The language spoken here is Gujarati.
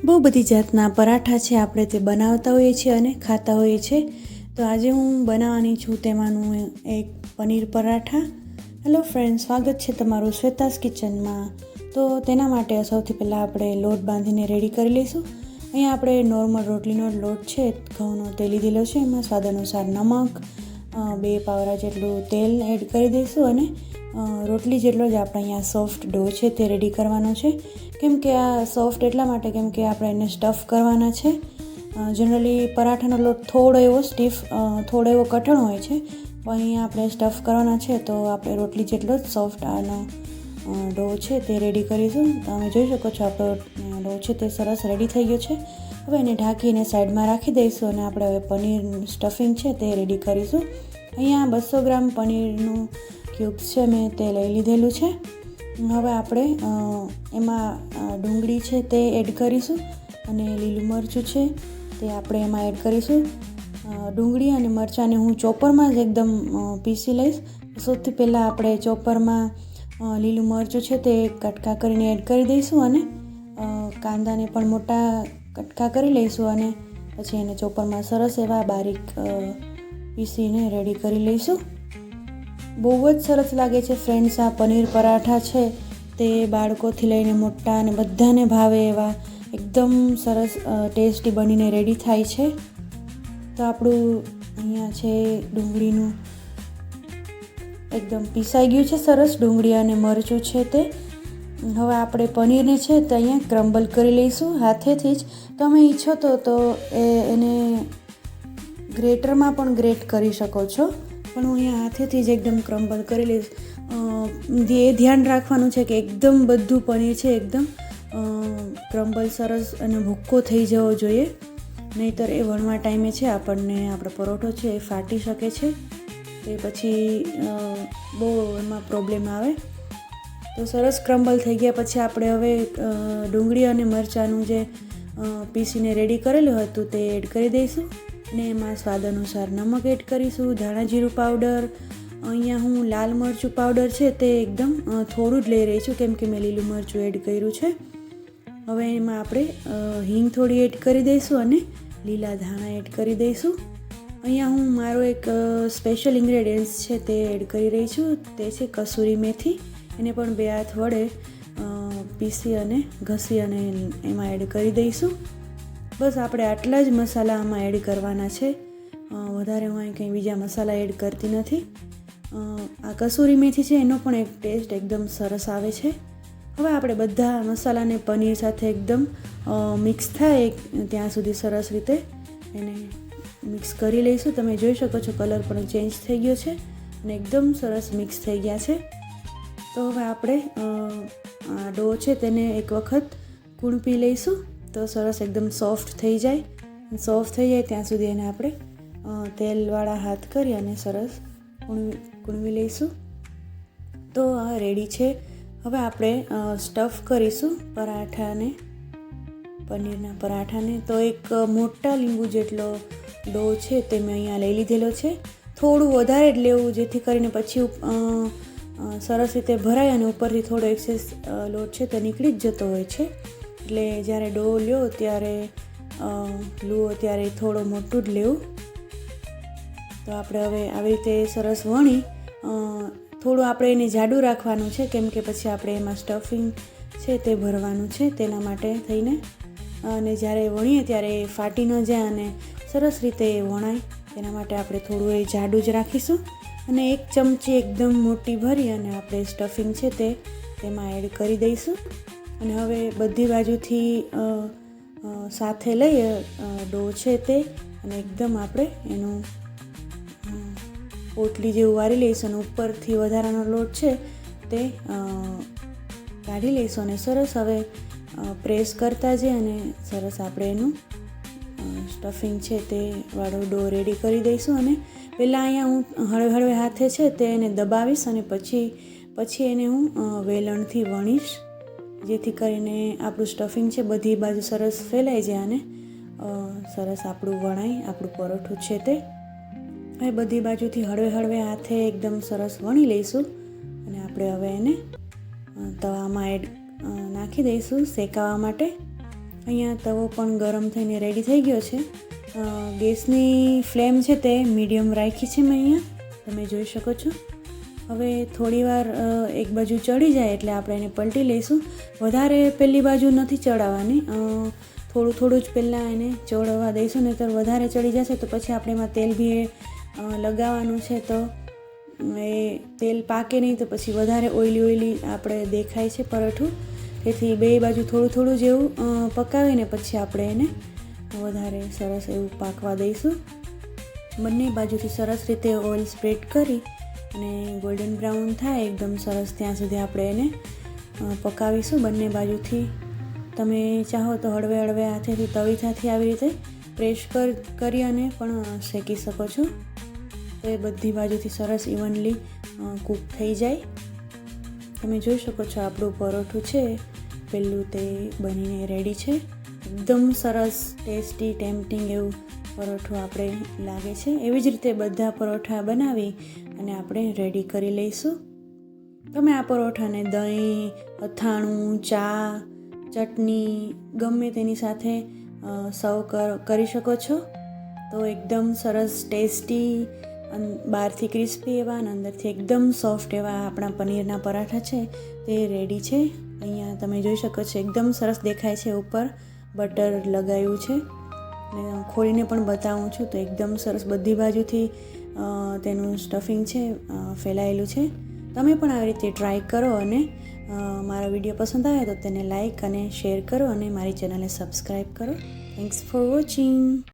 બહુ બધી જાતના પરાઠા છે, આપણે તે બનાવતા હોઈએ છીએ અને ખાતા હોઈએ છીએ. તો આજે હું બનાવવાની છું તેમાંનું એક પનીર પરાઠા. હેલો ફ્રેન્ડ, સ્વાગત છે તમારું શ્વેતાસ કિચનમાં. તો તેના માટે સૌથી પહેલાં આપણે લોટ બાંધીને રેડી કરી લઈશું. અહીંયા આપણે નોર્મલ રોટલીનો લોટ છે, ઘઉંનો તે લીધેલો છે. એમાં સ્વાદ અનુસાર નમક, 2 પાવરા જેટલું તેલ એડ કરી દઈશું અને રોટલી જેટલો જ આપણે અહીંયા સોફ્ટ ડો છે તે રેડી કરવાનો છે. કેમ કે આ સોફ્ટ એટલા માટે કેમ કે આપણે એને સ્ટફ કરવાના છે. જનરલી પરાઠાનો લોટ થોડો એવો સ્ટીફ, થોડો એવો કઠણ હોય છે, પણ અહીંયા આપણે સ્ટફ કરવાના છે તો આપણે રોટલી જેટલો જ સોફ્ટ આનો ડો છે તે રેડી કરીશું. તમે જોઈ શકો છો આપણો ડો છે તે સરસ રેડી થઈ ગયો છે. હવે એને ઢાંકીને સાઈડમાં રાખી દઈશું અને આપણે હવે પનીર સ્ટફિંગ છે તે રેડી કરીશું. અહીંયા 200 ગ્રામ પનીરનું ક્યુબ્સ છે મેં તે લઈ લીધેલું છે. હવે આપણે એમાં ડુંગળી છે તે એડ કરીશું અને લીલું મરચું છે તે આપણે એમાં એડ કરીશું. ડુંગળી અને મરચાંને હું ચોપરમાં જ એકદમ પીસી લઈશ. સૌથી પહેલાં આપણે ચોપરમાં લીલું મરચું છે તે કટકા કરીને એડ કરી દઈશું અને કાંદાને પણ મોટા કટકા કરી લઈશું અને પછી એને ચોપરમાં સરસ એવા બારીક પીસીને રેડી કરી લઈશું. બહુ જ સરસ લાગે છે ફ્રેન્ડ્સ, આ પનીર પરાઠા છે તે બાળકોથી લઈને મોટા અને બધાને ભાવે એવા એકદમ સરસ ટેસ્ટી બનીને રેડી થાય છે. તો આપણું અહીંયા છે ડુંગળીનું એકદમ પીસાઈ ગયું છે સરસ, ડુંગળી અને મરચું છે તે. હવે આપણે પનીરને છે તો અહીંયા ક્રમ્બલ કરી લઈશું હાથેથી જ. તમે ઈચ્છો તો એને ગ્રેટરમાં પણ ગ્રેટ કરી શકો છો, પણ હું અહીંયા હાથેથી જ એકદમ ક્રમ્બલ કરી લઈશ. એ ધ્યાન રાખવાનું છે કે એકદમ બધું પનીર છે એકદમ ક્રમ્બલ સરસ અને ભૂક્કો થઈ જવો જોઈએ, નહીંતર એ વણવા ટાઈમે છે આપણને આપણો પરોઠો છે એ ફાટી શકે છે. એ પછી બહુ એમાં પ્રોબ્લેમ આવે. તો સરસ ક્રમ્બલ થઈ ગયા પછી આપણે હવે ડુંગળી અને મરચાંનું જે પીસીને રેડી કરેલું હતું તે એડ કરી દઈશું અને એમાં સ્વાદ અનુસાર નમક એડ કરીશું, ધાણા જીરું પાવડર. અહીંયા હું લાલ મરચું પાવડર છે તે એકદમ થોડું જ લઈ રહી છું કેમ કે મેં લીલું મરચું એડ કર્યું છે. હવે એમાં આપણે હિંગ થોડી એડ કરી દઈશું અને લીલા ધાણા એડ કરી દઈશું. અહીંયા હું મારો એક સ્પેશિયલ ઇન્ગ્રેડિયન્ટ્સ છે તે એડ કરી રહી છું, તે છે કસૂરી મેથી. એને પણ 2 હાથ વડે પીસી અને ઘસી અને એમાં એડ કરી દઈશું. બસ આપણે આટલા જ મસાલા આમાં એડ કરવાના છે, વધારે હું કંઈ બીજા મસાલા એડ કરતી નથી. આ કસૂરી મેથી છે એનો પણ એક ટેસ્ટ એકદમ સરસ આવે છે. હવે આપણે બધા મસાલાને પનીર સાથે એકદમ મિક્સ થાય ત્યાં સુધી સરસ રીતે એને મિક્સ કરી લઈશું. તમે જોઈ શકો છો કલર પણ ચેન્જ થઈ ગયો છે અને એકદમ સરસ મિક્સ થઈ ગયા છે. તો હવે આપણે આ ડો છે તેને એક વખત કૂણપી લઈશું તો સરસ એકદમ સોફ્ટ થઈ જાય. સોફ્ટ થઈ જાય ત્યાં સુધી એને આપણે તેલવાળા હાથ કરી અને સરસ કૂણવી લઈશું. તો આ રેડી છે. હવે આપણે સ્ટફ કરીશું પરાઠાને, પનીરના પરાઠાને. તો એક મોટા લીંબુ જેટલો ડો છે તે મેં અહીંયા લઈ લીધેલો છે. થોડું વધારે જ લેવું જેથી કરીને પછી સરસ રીતે ભરાય અને ઉપરથી થોડો એક્સેસ લોટ છે તે નીકળી જ જતો હોય છે. એટલે જ્યારે ડો લ્યો ત્યારે લૂવો ત્યારે થોડો મોટું જ લેવું. તો આપણે હવે આવી રીતે સરસ વણી થોડું આપણે એને જાડું રાખવાનું છે કેમ કે પછી આપણે એમાં સ્ટફિંગ છે તે ભરવાનું છે, તેના માટે થઈને. અને જ્યારે વણીએ ત્યારે ફાટી ન જાય અને સરસ રીતે વણાય તેના માટે આપણે થોડું એ જાડું જ રાખીશું. અને 1 ચમચી એકદમ મોટી ભરી અને આપણે સ્ટફિંગ છે તે તેમાં એડ કરી દઈશું. અને હવે બધી બાજુથી સાથે લઈ ડો છે તે અને એકદમ આપણે એનું પોટલી જેવું વારી લઈશું અને ઉપરથી વધારાનો લોટ છે તે કાઢી લઈશું અને સરસ હવે પ્રેસ કરતા જઈએ અને સરસ આપણે એનું સ્ટફિંગ છે તે વાળો ડો રેડી કરી દઈશું. અને પહેલાં અહીંયા હું હળવે હળવે હાથે છે તે એને દબાવીશ અને પછી એને હું વેલણથી વણીશ જેથી કરીને આપણું સ્ટફિંગ છે બધી બાજુ સરસ ફેલાઈ જાય અને સરસ આપણું વણાય આપણું પરોઠું છે તે. હવે બધી બાજુથી હળવે હળવે હાથે એકદમ સરસ વણી લઈશું અને આપણે હવે એને તવામાં નાખી દઈશું શેકાવા માટે. અહીંયા તવો પણ ગરમ થઈને રેડી થઈ ગયો છે. ગેસની ફ્લેમ છે તે મીડિયમ રાખી છે મેં અહીંયા, તમે જોઈ શકો છો. હવે થોડીવાર એક બાજુ ચડી જાય એટલે આપણે એને પલટી લઈશું. વધારે પેલી બાજુ નથી ચડાવવાની, થોડું થોડું જ પહેલાં એને ચડવા દઈશું, નહીં તો વધારે ચડી જશે તો પછી આપણે એમાં તેલ બી લગાવવાનું છે, તો એ તેલ પાકે નહીં તો પછી વધારે ઓઇલી આપણે દેખાય છે પરોઠું. તેથી બે બાજુ થોડું થોડું જેવું પકાવીને પછી આપણે એને વધારે સરસ એવું પાકવા દઈશું. બંને બાજુથી સરસ રીતે ઓઇલ સ્પ્રેડ કરી અને ગોલ્ડન બ્રાઉન થાય એકદમ સરસ ત્યાં સુધી આપણે એને પકાવીશું બંને બાજુથી. તમે ચાહો તો હળવે હળવે હાથેથી તવીથાથી આવી રીતે પ્રેસ કરી અને પણ શેકી શકો છો, તો એ બધી બાજુથી સરસ ઇવનલી કૂક થઈ જાય. તમે જોઈ શકો છો આપણું પરોઠું છે પેલું તે બનીને રેડી છે. એકદમ સરસ ટેસ્ટી ટેમ્પટિંગ એવું પરોઠું આપણે લાગે છે. એવી જ રીતે બધા પરોઠા બનાવી અને આપણે રેડી કરી લઈશું. તમે આ પરોઠાને દહીં, અથાણું, ચા, ચટણી ગમે તેની સાથે સર્વ કરી શકો છો. તો એકદમ સરસ ટેસ્ટી, બહારથી ક્રિસ્પી એવા અને અંદરથી એકદમ સોફ્ટ એવા આપણા પનીરના પરાઠા છે તે રેડી છે. અહીંયા તમે જોઈ શકો છો એકદમ સરસ દેખાય છે, ઉપર બટર લગાવ્યું છે. અને ખોલીને પણ બતાવું છું તો એકદમ સરસ બધી બાજુથી તેનું સ્ટફિંગ છે ફેલાયેલું છે. તમે પણ આવી રીતે ટ્રાય કરો અને મારો વિડીયો પસંદ આવે તો તેને લાઈક અને શેર કરો અને મારી ચેનલને સબસ્ક્રાઈબ કરો. Thanks for watching.